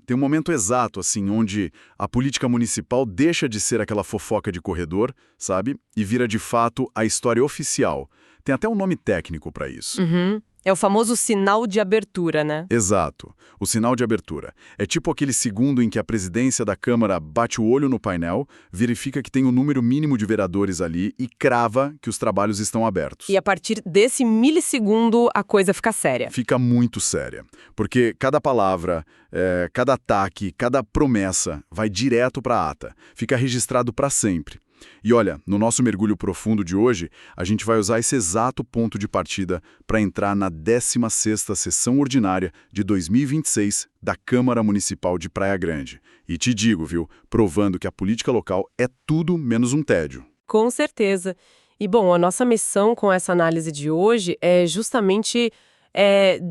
Tem um momento exato, assim, onde a política municipal deixa de ser aquela fofoca de corredor, sabe? E vira, de fato, a história oficial. Tem até um nome técnico para isso. Uhum. É o famoso sinal de abertura, né? Exato, o sinal de abertura. É tipo aquele segundo em que a presidência da Câmara bate o olho no painel, verifica que tem o número mínimo de vereadores ali e crava que os trabalhos estão abertos. E a partir desse milissegundo, a coisa fica séria. Fica muito séria, porque cada palavra, cada ataque, cada promessa vai direto para a ata, fica registrado para sempre. E olha, no nosso mergulho profundo de hoje, a gente vai usar esse exato ponto de partida para entrar na 16ª sessão ordinária de 2026 da Câmara Municipal de Praia Grande. E te digo, viu, provando que a política local é tudo menos um tédio. Com certeza. E bom, a nossa missão com essa análise de hoje é justamente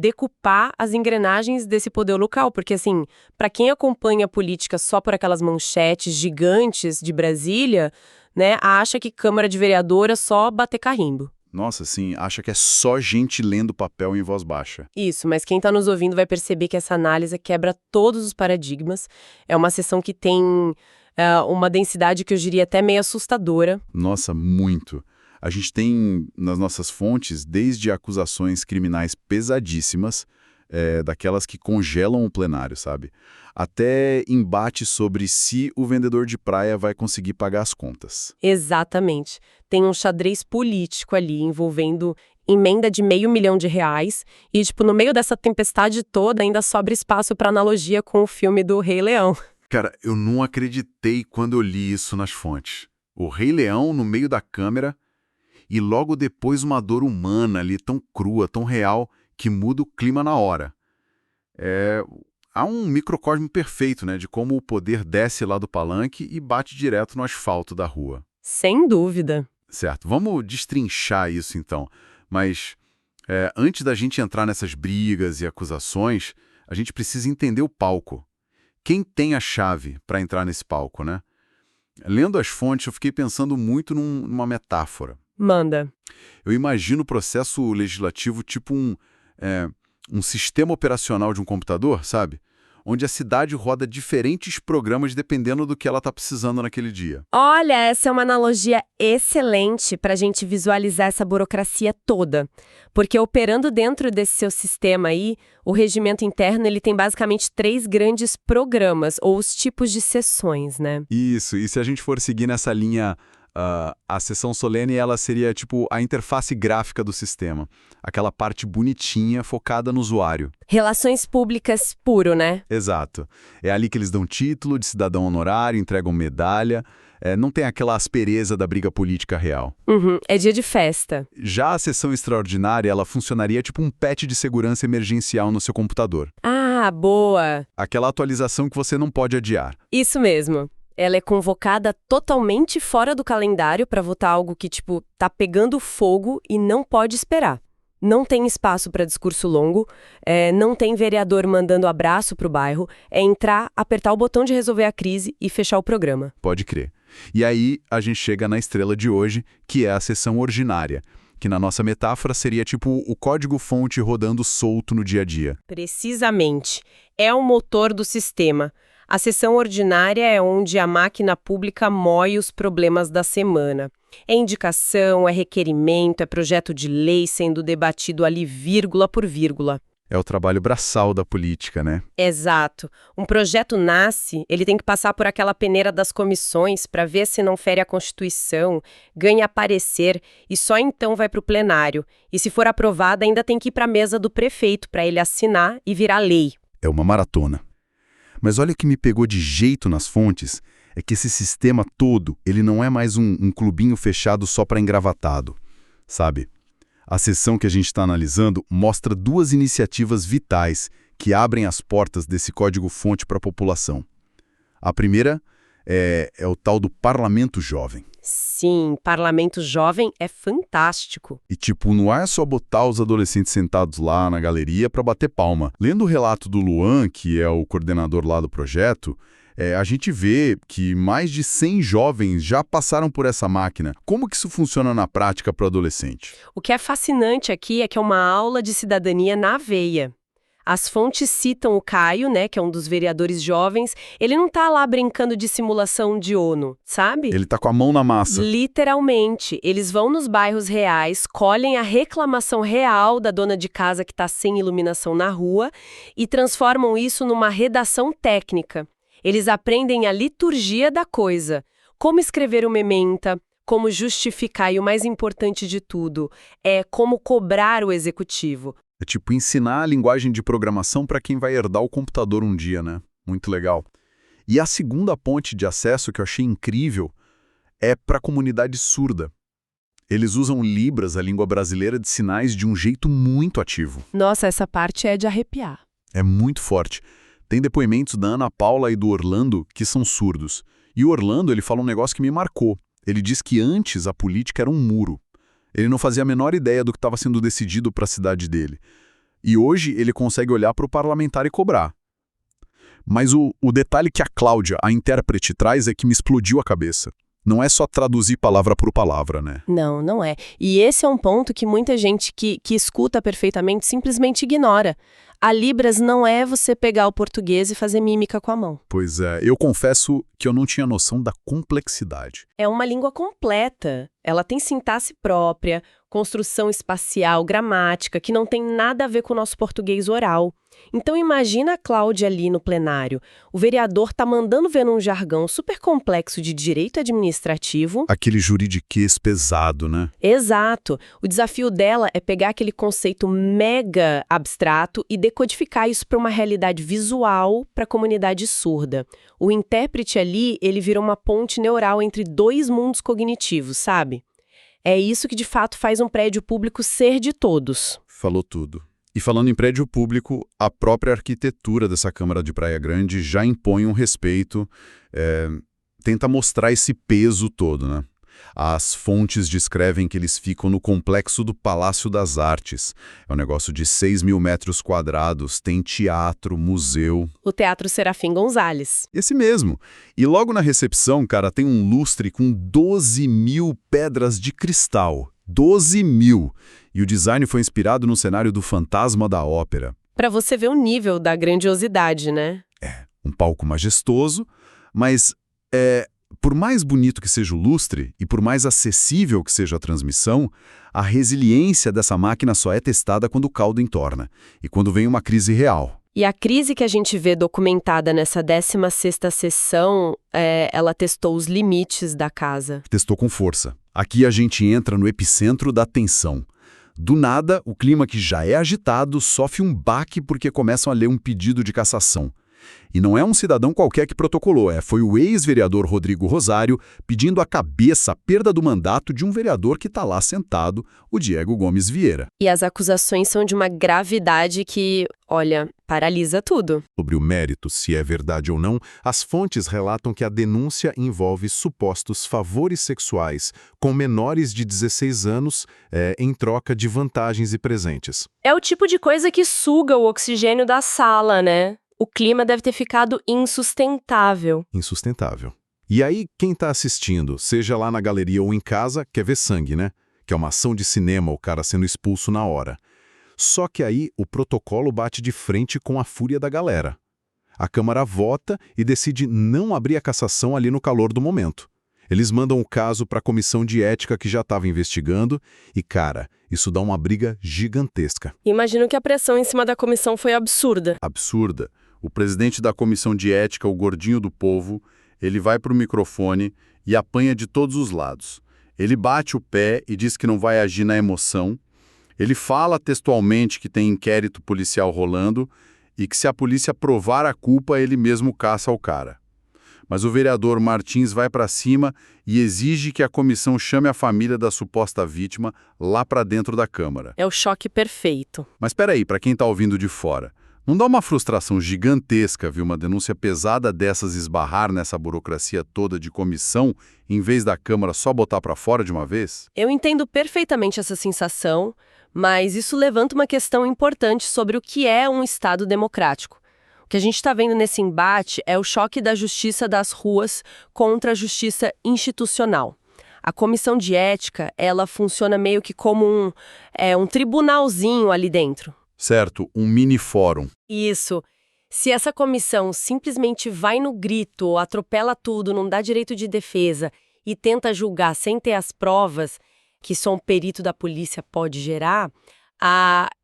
decupar as engrenagens desse poder local, porque assim, para quem acompanha a política só por aquelas manchetes gigantes de Brasília, né, acha que Câmara de Vereador é só bater carimbo. Nossa, sim, acha que é só gente lendo papel em voz baixa. Isso, mas quem está nos ouvindo vai perceber que essa análise quebra todos os paradigmas. É uma sessão que tem uma densidade que eu diria até meio assustadora. Nossa, muito. A gente tem nas nossas fontes desde acusações criminais pesadíssimas, daquelas que congelam o plenário, sabe? Até embate sobre se o vendedor de praia vai conseguir pagar as contas. Exatamente. Tem um xadrez político ali envolvendo emenda de R$500 milhão e, no meio dessa tempestade toda ainda sobra espaço para analogia com o filme do Rei Leão. Cara, eu não acreditei quando eu li isso nas fontes. O Rei Leão no meio da câmera e logo depois uma dor humana ali tão crua, tão real, que muda o clima na hora. Há um microcosmo perfeito, né, de como o poder desce lá do palanque e bate direto no asfalto da rua. Sem dúvida. Certo, vamos destrinchar isso então. Mas antes da gente entrar nessas brigas e acusações, a gente precisa entender o palco. Quem tem a chave para entrar nesse palco, né? Lendo as fontes, eu fiquei pensando muito numa metáfora. Manda. Eu imagino o processo legislativo tipo um sistema operacional de um computador, sabe? Onde a cidade roda diferentes programas dependendo do que ela está precisando naquele dia. Olha, essa é uma analogia excelente para a gente visualizar essa burocracia toda. Porque operando dentro desse seu sistema aí, o regimento interno ele tem basicamente 3 grandes programas, ou os tipos de sessões, né? Isso, e se a gente for seguir nessa linha... a sessão solene ela seria tipo a interface gráfica do sistema. Aquela parte bonitinha, focada no usuário. Relações públicas puro, né? Exato. É ali que eles dão título de cidadão honorário, entregam medalha. Não tem aquela aspereza da briga política real. Uhum, é dia de festa. Já a sessão extraordinária, ela funcionaria tipo um patch de segurança emergencial no seu computador. Ah, boa! Aquela atualização que você não pode adiar. Isso mesmo. Ela é convocada totalmente fora do calendário para votar algo que, tá pegando fogo e não pode esperar. Não tem espaço para discurso longo, não tem vereador mandando abraço pro bairro, é entrar, apertar o botão de resolver a crise e fechar o programa. Pode crer. E aí a gente chega na estrela de hoje, que é a sessão ordinária, que na nossa metáfora seria tipo o código-fonte rodando solto no dia a dia. Precisamente. É o motor do sistema. A sessão ordinária é onde a máquina pública moe os problemas da semana. É indicação, é requerimento, é projeto de lei sendo debatido ali vírgula por vírgula. É o trabalho braçal da política, né? Exato. Um projeto nasce, ele tem que passar por aquela peneira das comissões para ver se não fere a Constituição, ganha parecer e só então vai para o plenário. E se for aprovada, ainda tem que ir para a mesa do prefeito para ele assinar e virar lei. É uma maratona. Mas olha o que me pegou de jeito nas fontes, é que esse sistema todo, ele não é mais um clubinho fechado só para engravatado, sabe? A sessão que a gente está analisando mostra 2 iniciativas vitais que abrem as portas desse código-fonte para a população. A primeira é o tal do Parlamento Jovem. Sim, Parlamento Jovem é fantástico. E não é só botar os adolescentes sentados lá na galeria para bater palma. Lendo o relato do Luan, que é o coordenador lá do projeto, a gente vê que mais de 100 jovens já passaram por essa máquina. Como que isso funciona na prática para o adolescente? O que é fascinante aqui é que é uma aula de cidadania na veia. As fontes citam o Caio, né, que é um dos vereadores jovens. Ele não tá lá brincando de simulação de ONU, sabe? Ele tá com a mão na massa. Literalmente. Eles vão nos bairros reais, colhem a reclamação real da dona de casa que tá sem iluminação na rua e transformam isso numa redação técnica. Eles aprendem a liturgia da coisa. Como escrever uma ementa, como justificar e o mais importante de tudo, é como cobrar o executivo. É tipo ensinar a linguagem de programação para quem vai herdar o computador um dia, né? Muito legal. E a segunda ponte de acesso que eu achei incrível é para a comunidade surda. Eles usam Libras, a língua brasileira de sinais, de um jeito muito ativo. Nossa, essa parte é de arrepiar. É muito forte. Tem depoimentos da Ana Paula e do Orlando que são surdos. E o Orlando, ele fala um negócio que me marcou. Ele diz que antes a política era um muro. Ele não fazia a menor ideia do que estava sendo decidido para a cidade dele. E hoje ele consegue olhar para o parlamentar e cobrar. Mas o detalhe que a Cláudia, a intérprete, traz é que me explodiu a cabeça. Não é só traduzir palavra por palavra, né? Não, não é. E esse é um ponto que muita gente que escuta perfeitamente simplesmente ignora. A Libras não é você pegar o português e fazer mímica com a mão. Pois é, eu confesso que eu não tinha noção da complexidade. É uma língua completa. Ela tem sintaxe própria, construção espacial, gramática, que não tem nada a ver com o nosso português oral. Então imagina a Cláudia ali no plenário. O vereador tá mandando ver num jargão super complexo de direito administrativo. Aquele juridiquês pesado, né? Exato. O desafio dela é pegar aquele conceito mega abstrato e decodificar isso para uma realidade visual para a comunidade surda. O intérprete ali, ele vira uma ponte neural entre dois mundos cognitivos, sabe? É isso que de fato faz um prédio público ser de todos. Falou tudo. E falando em prédio público, a própria arquitetura dessa Câmara de Praia Grande já impõe um respeito, tenta mostrar esse peso todo, né? As fontes descrevem que eles ficam no complexo do Palácio das Artes. É um negócio de 6.000 metros quadrados, tem teatro, museu. O Teatro Serafim Gonzalez. Esse mesmo. E logo na recepção, cara, tem um lustre com 12.000 pedras de cristal. 12.000! E o design foi inspirado no cenário do Fantasma da Ópera. Para você ver o nível da grandiosidade, né? Um palco majestoso, mas por mais bonito que seja o lustre e por mais acessível que seja a transmissão, a resiliência dessa máquina só é testada quando o caldo entorna e quando vem uma crise real. E a crise que a gente vê documentada nessa 16ª sessão, ela testou os limites da casa. Testou com força. Aqui a gente entra no epicentro da tensão. Do nada, o clima que já é agitado sofre um baque porque começam a ler um pedido de cassação. E não é um cidadão qualquer que protocolou, foi o ex-vereador Rodrigo Rosário pedindo a cabeça, a perda do mandato de um vereador que está lá sentado, o Diego Gomes Vieira. E as acusações são de uma gravidade que, olha, paralisa tudo. Sobre o mérito, se é verdade ou não, as fontes relatam que a denúncia envolve supostos favores sexuais com menores de 16 anos em troca de vantagens e presentes. É o tipo de coisa que suga o oxigênio da sala, né? O clima deve ter ficado insustentável. Insustentável. E aí, quem está assistindo, seja lá na galeria ou em casa, quer ver sangue, né? Que é uma ação de cinema, o cara sendo expulso na hora. Só que aí o protocolo bate de frente com a fúria da galera. A Câmara vota e decide não abrir a cassação ali no calor do momento. Eles mandam o caso para a comissão de ética que já estava investigando e, cara, isso dá uma briga gigantesca. Imagino que a pressão em cima da comissão foi absurda. Absurda. O presidente da comissão de ética, o gordinho do povo, ele vai para o microfone e apanha de todos os lados. Ele bate o pé e diz que não vai agir na emoção. Ele fala textualmente que tem inquérito policial rolando e que se a polícia provar a culpa, ele mesmo caça o cara. Mas o vereador Martins vai para cima e exige que a comissão chame a família da suposta vítima lá para dentro da Câmara. É o choque perfeito. Mas espera aí, para quem está ouvindo de fora, não dá uma frustração gigantesca, viu, uma denúncia pesada dessas esbarrar nessa burocracia toda de comissão, em vez da Câmara só botar para fora de uma vez? Eu entendo perfeitamente essa sensação, mas isso levanta uma questão importante sobre o que é um Estado democrático. O que a gente está vendo nesse embate é o choque da justiça das ruas contra a justiça institucional. A comissão de ética, ela funciona meio que como um tribunalzinho ali dentro. Certo, um mini fórum. Isso. Se essa comissão simplesmente vai no grito, atropela tudo, não dá direito de defesa e tenta julgar sem ter as provas que só um perito da polícia pode gerar,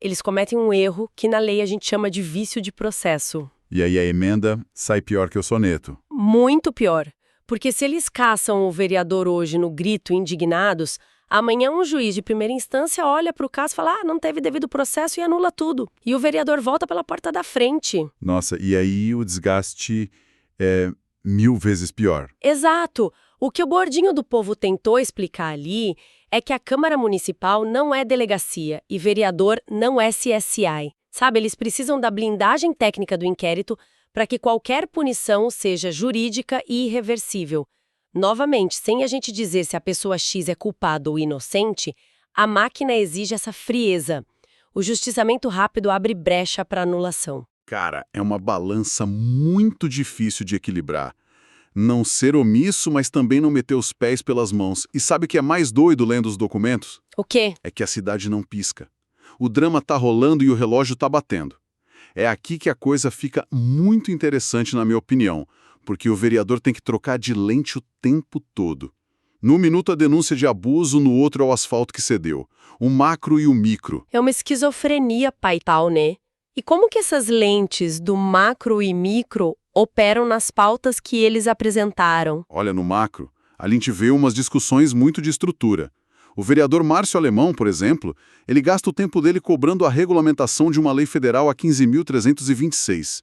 eles cometem um erro que na lei a gente chama de vício de processo. E aí a emenda sai pior que o soneto. Muito pior. Porque se eles caçam o vereador hoje no grito, indignados, amanhã um juiz de primeira instância olha para o caso e fala, não teve devido processo e anula tudo. E o vereador volta pela porta da frente. Nossa, e aí o desgaste é 1000 vezes pior. Exato. O que o gordinho do povo tentou explicar ali é que a Câmara Municipal não é delegacia e vereador não é CSI. Sabe, eles precisam da blindagem técnica do inquérito para que qualquer punição seja jurídica e irreversível. Novamente, sem a gente dizer se a pessoa X é culpada ou inocente, a máquina exige essa frieza. O justiçamento rápido abre brecha para anulação. Cara, é uma balança muito difícil de equilibrar. Não ser omisso, mas também não meter os pés pelas mãos. E sabe o que é mais doido lendo os documentos? O quê? É que a cidade não pisca. O drama tá rolando e o relógio tá batendo. É aqui que a coisa fica muito interessante, na minha opinião, porque o vereador tem que trocar de lente o tempo todo. Num minuto a denúncia de abuso, no outro é o asfalto que cedeu. O macro e o micro. É uma esquizofrenia paital, né? E como que essas lentes do macro e micro operam nas pautas que eles apresentaram? Olha, no macro, a gente vê umas discussões muito de estrutura. O vereador Márcio Alemão, por exemplo, ele gasta o tempo dele cobrando a regulamentação de uma lei federal a 15.326.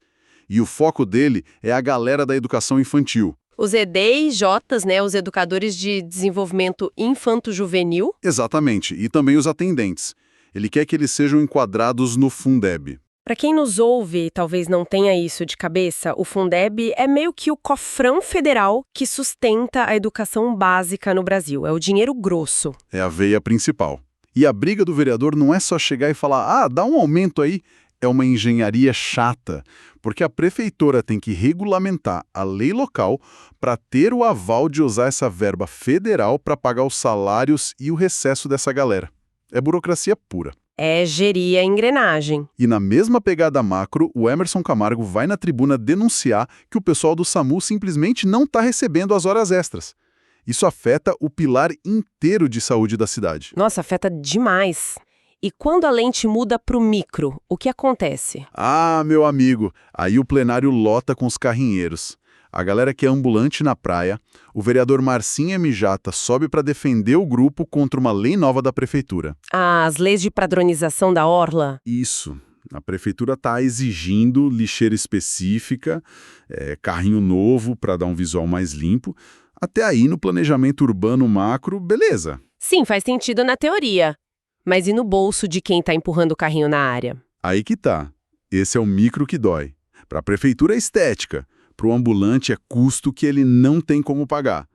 E o foco dele é a galera da educação infantil. Os ED&Js, né, os Educadores de Desenvolvimento Infanto-Juvenil? Exatamente, e também os atendentes. Ele quer que eles sejam enquadrados no Fundeb. Para quem nos ouve e talvez não tenha isso de cabeça, o Fundeb é meio que o cofrão federal que sustenta a educação básica no Brasil. É o dinheiro grosso. É a veia principal. E a briga do vereador não é só chegar e falar, dá um aumento aí. É uma engenharia chata, porque a prefeitura tem que regulamentar a lei local para ter o aval de usar essa verba federal para pagar os salários e o recesso dessa galera. É burocracia pura. É gerir a engrenagem. E na mesma pegada macro, o Emerson Camargo vai na tribuna denunciar que o pessoal do SAMU simplesmente não está recebendo as horas extras. Isso afeta o pilar inteiro de saúde da cidade. Nossa, afeta demais. E quando a lente muda para o micro, o que acontece? Meu amigo, aí o plenário lota com os carrinheiros. A galera que é ambulante na praia, o vereador Marcinho Mijata sobe para defender o grupo contra uma lei nova da prefeitura. As leis de padronização da orla? Isso. A prefeitura está exigindo lixeira específica, carrinho novo para dar um visual mais limpo. Até aí, no planejamento urbano macro, beleza. Sim, faz sentido na teoria. Mas e no bolso de quem está empurrando o carrinho na área? Aí que tá. Esse é o micro que dói. Para a prefeitura é estética. Para o ambulante é custo que ele não tem como pagar.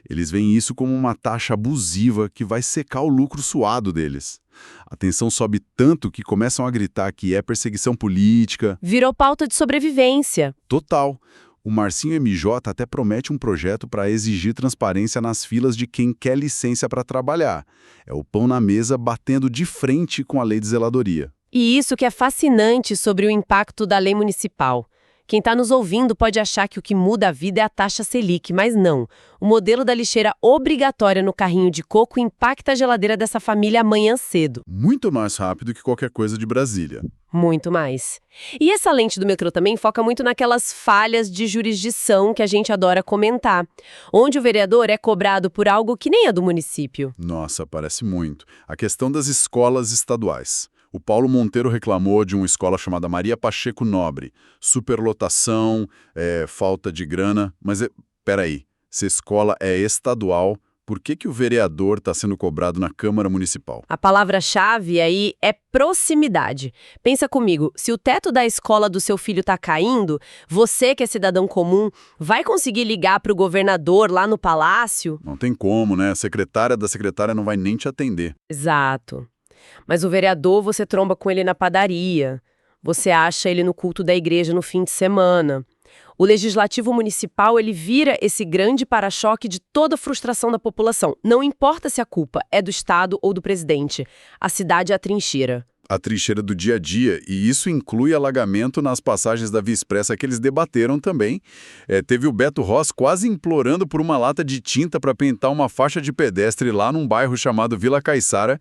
Eles veem isso como uma taxa abusiva que vai secar o lucro suado deles. A tensão sobe tanto que começam a gritar que é perseguição política. Virou pauta de sobrevivência. Total. O Marcinho MJ até promete um projeto para exigir transparência nas filas de quem quer licença para trabalhar. É o pão na mesa batendo de frente com a lei de zeladoria. E isso que é fascinante sobre o impacto da lei municipal. Quem está nos ouvindo pode achar que o que muda a vida é a taxa Selic, mas não. O modelo da lixeira obrigatória no carrinho de coco impacta a geladeira dessa família amanhã cedo. Muito mais rápido que qualquer coisa de Brasília. Muito mais. E essa lente do metrô também foca muito naquelas falhas de jurisdição que a gente adora comentar, onde o vereador é cobrado por algo que nem é do município. Nossa, parece muito. A questão das escolas estaduais. O Paulo Monteiro reclamou de uma escola chamada Maria Pacheco Nobre. Superlotação, falta de grana. Mas, peraí, se a escola é estadual, por que o vereador está sendo cobrado na Câmara Municipal? A palavra-chave aí é proximidade. Pensa comigo, se o teto da escola do seu filho está caindo, você que é cidadão comum, vai conseguir ligar para o governador lá no palácio? Não tem como, né? A secretária da secretária não vai nem te atender. Exato. Mas o vereador, você tromba com ele na padaria. Você acha ele no culto da igreja no fim de semana. O legislativo municipal, ele vira esse grande para-choque de toda a frustração da população. Não importa se a culpa é do Estado ou do presidente. A cidade é a trincheira. a trincheira do dia a dia, e isso inclui alagamento nas passagens da Via Expressa que eles debateram também. Teve o Beto Ross quase implorando por uma lata de tinta para pintar uma faixa de pedestre lá num bairro chamado Vila Caiçara,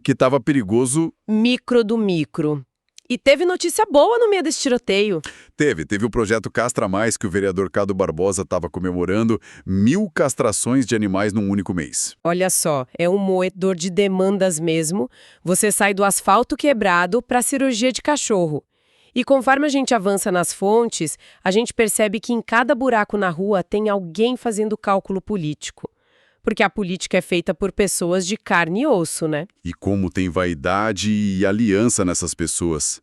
que estava perigoso. Micro do micro. E teve notícia boa no meio desse tiroteio. Teve o projeto Castra Mais, que o vereador Cado Barbosa estava comemorando 1000 castrações de animais num único mês. Olha só, é um moedor de demandas mesmo. Você sai do asfalto quebrado para a cirurgia de cachorro. E conforme a gente avança nas fontes, a gente percebe que em cada buraco na rua tem alguém fazendo cálculo político. Porque a política é feita por pessoas de carne e osso, né? E como tem vaidade e aliança nessas pessoas.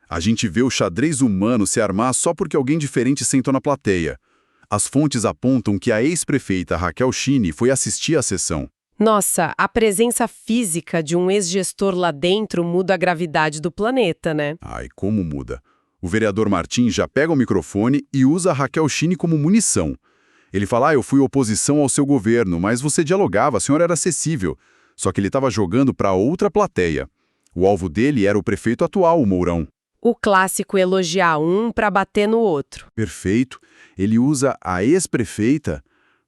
A gente vê o xadrez humano se armar só porque alguém diferente sentou na plateia. As fontes apontam que a ex-prefeita Raquel Chini foi assistir à sessão. Nossa, a presença física de um ex-gestor lá dentro muda a gravidade do planeta, né? Ai, como muda. O vereador Martins já pega o microfone e usa a Raquel Chini como munição. Ele fala, eu fui oposição ao seu governo, mas você dialogava, a senhora era acessível. Só que ele estava jogando para outra plateia. O alvo dele era o prefeito atual, o Mourão. O clássico elogiar um para bater no outro. Perfeito. Ele usa a ex-prefeita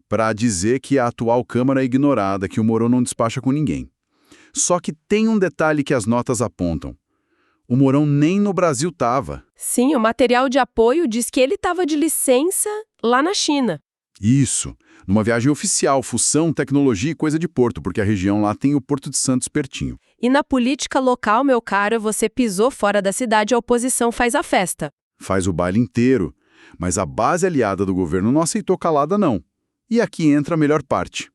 para dizer que a atual Câmara é ignorada, que o Mourão não despacha com ninguém. Só que tem um detalhe que as notas apontam. O Mourão nem no Brasil estava. Sim, o material de apoio diz que ele estava de licença lá na China. Isso, numa viagem oficial, fução, tecnologia e coisa de porto, porque a região lá tem o Porto de Santos pertinho. E na política local, meu caro, você pisou fora da cidade, a oposição faz a festa. Faz o baile inteiro, mas a base aliada do governo não aceitou calada não. E aqui entra a melhor parte.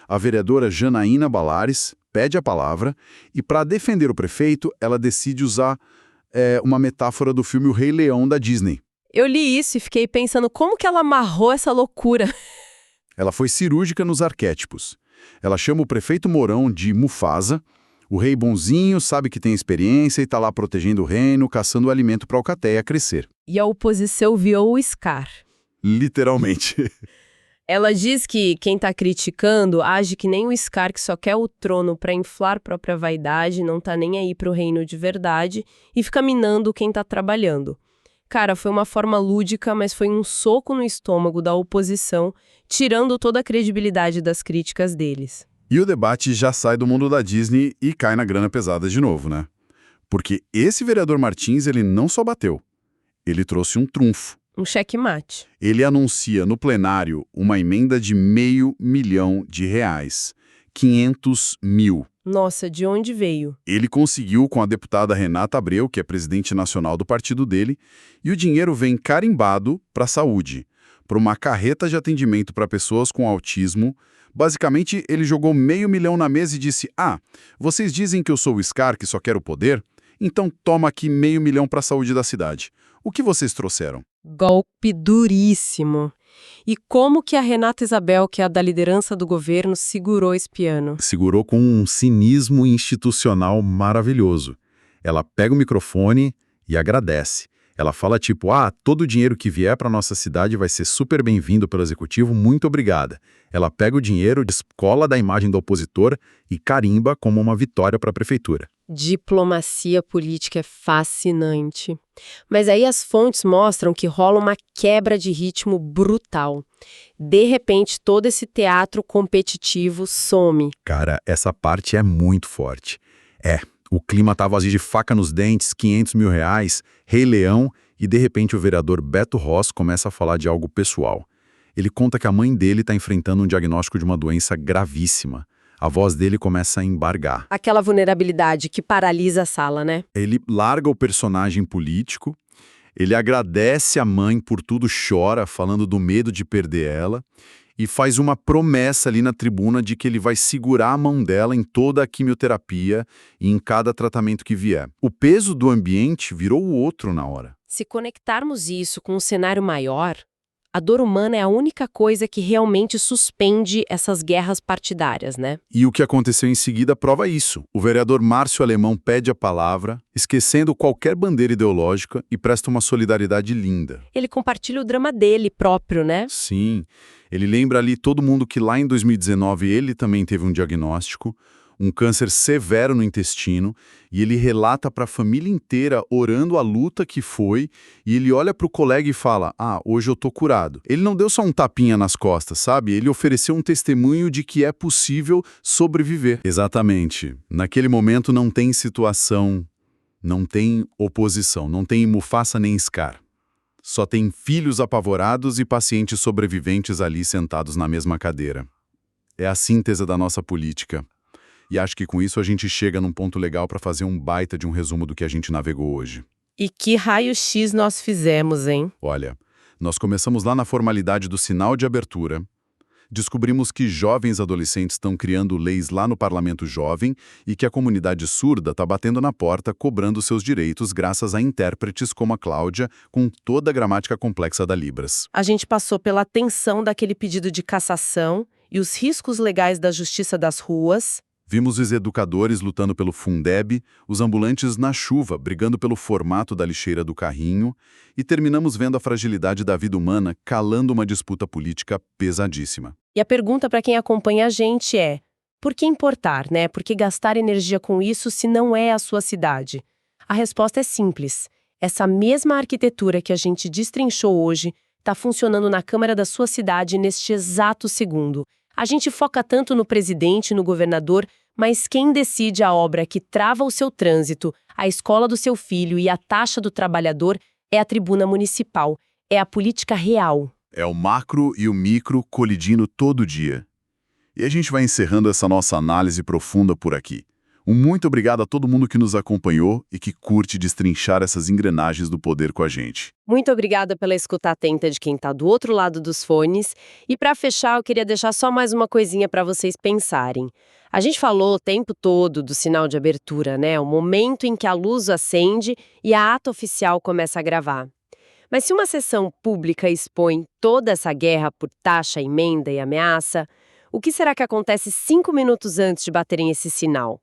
A vereadora Janaína Balares pede a palavra e, para defender o prefeito, ela decide usar uma metáfora do filme O Rei Leão da Disney. Eu li isso e fiquei pensando como que ela amarrou essa loucura. Ela foi cirúrgica nos arquétipos. Ela chama o prefeito Mourão de Mufasa, o rei bonzinho, sabe que tem experiência e está lá protegendo o reino, caçando o alimento para a alcateia crescer. E a oposição viu o Scar. Literalmente. Ela diz que quem está criticando age que nem o Scar, que só quer o trono para inflar própria vaidade, não tá nem aí para o reino de verdade e fica minando quem está trabalhando. Cara, foi uma forma lúdica, mas foi um soco no estômago da oposição, tirando toda a credibilidade das críticas deles. E o debate já sai do mundo da Disney e cai na grana pesada de novo, né? Porque esse vereador Martins, ele não só bateu, ele trouxe um trunfo. Um checkmate. Ele anuncia no plenário uma emenda de R$500 mil, 500 mil. Nossa, de onde veio? Ele conseguiu com a deputada Renata Abreu, que é presidente nacional do partido dele, e o dinheiro vem carimbado para a saúde, para uma carreta de atendimento para pessoas com autismo. Basicamente, ele jogou R$500 mil na mesa e disse, vocês dizem que eu sou o Scar, que só quero poder? Então toma aqui R$500 mil para a saúde da cidade. O que vocês trouxeram? Golpe duríssimo. E como que a Renata Isabel, que é a da liderança do governo, segurou esse piano? Segurou com um cinismo institucional maravilhoso. Ela pega o microfone e agradece. Ela fala tipo, todo o dinheiro que vier para nossa cidade vai ser super bem-vindo pelo executivo, muito obrigada. Ela pega o dinheiro, descola da imagem do opositor e carimba como uma vitória para a prefeitura. Diplomacia política é fascinante. Mas aí as fontes mostram que rola uma quebra de ritmo brutal. De repente, todo esse teatro competitivo some. Cara, essa parte é muito forte. O clima tava de faca nos dentes, R$500 mil, Rei Leão, e de repente o vereador Beto Ross começa a falar de algo pessoal. Ele conta que a mãe dele está enfrentando um diagnóstico de uma doença gravíssima. A voz dele começa a embargar. Aquela vulnerabilidade que paralisa a sala, né? Ele larga o personagem político, ele agradece a mãe por tudo, chora, falando do medo de perder ela, e faz uma promessa ali na tribuna de que ele vai segurar a mão dela em toda a quimioterapia e em cada tratamento que vier. O peso do ambiente virou o outro na hora. Se conectarmos isso com um cenário maior, a dor humana é a única coisa que realmente suspende essas guerras partidárias, né? E o que aconteceu em seguida prova isso. O vereador Márcio Alemão pede a palavra, esquecendo qualquer bandeira ideológica, e presta uma solidariedade linda. Ele compartilha o drama dele próprio, né? Sim, ele lembra ali todo mundo que lá em 2019 ele também teve um diagnóstico, um câncer severo no intestino, e ele relata para a família inteira orando a luta que foi, e ele olha para o colega e fala, hoje eu tô curado. Ele não deu só um tapinha nas costas, sabe? Ele ofereceu um testemunho de que é possível sobreviver. Exatamente. Naquele momento não tem situação, não tem oposição, não tem Mufasa nem Scar. Só tem filhos apavorados e pacientes sobreviventes ali sentados na mesma cadeira. É a síntese da nossa política. E acho que com isso a gente chega num ponto legal para fazer um baita de um resumo do que a gente navegou hoje. E que raio-x nós fizemos, hein? Olha, nós começamos lá na formalidade do sinal de abertura, descobrimos que jovens adolescentes estão criando leis lá no Parlamento Jovem e que a comunidade surda está batendo na porta cobrando seus direitos graças a intérpretes como a Cláudia, com toda a gramática complexa da Libras. A gente passou pela tensão daquele pedido de cassação e os riscos legais da justiça das ruas. Vimos os educadores lutando pelo Fundeb, os ambulantes na chuva, brigando pelo formato da lixeira do carrinho, e terminamos vendo a fragilidade da vida humana calando uma disputa política pesadíssima. E a pergunta para quem acompanha a gente é, por que importar, né? Por que gastar energia com isso se não é a sua cidade? A resposta é simples. Essa mesma arquitetura que a gente destrinchou hoje está funcionando na Câmara da sua cidade neste exato segundo. A gente foca tanto no presidente e no governador, mas quem decide a obra que trava o seu trânsito, a escola do seu filho e a taxa do trabalhador é a tribuna municipal, é a política real. É o macro e o micro colidindo todo dia. E a gente vai encerrando essa nossa análise profunda por aqui. Um muito obrigado a todo mundo que nos acompanhou e que curte destrinchar essas engrenagens do poder com a gente. Muito obrigada pela escuta atenta de quem está do outro lado dos fones. E para fechar, eu queria deixar só mais uma coisinha para vocês pensarem. A gente falou o tempo todo do sinal de abertura, né? O momento em que a luz acende e a ata oficial começa a gravar. Mas se uma sessão pública expõe toda essa guerra por taxa, emenda e ameaça, o que será que acontece 5 minutos antes de baterem esse sinal?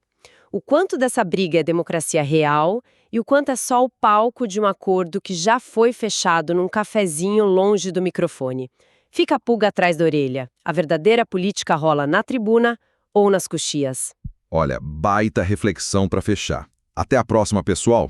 O quanto dessa briga é democracia real e o quanto é só o palco de um acordo que já foi fechado num cafezinho longe do microfone. Fica a pulga atrás da orelha. A verdadeira política rola na tribuna ou nas coxias. Olha, baita reflexão para fechar. Até a próxima, pessoal!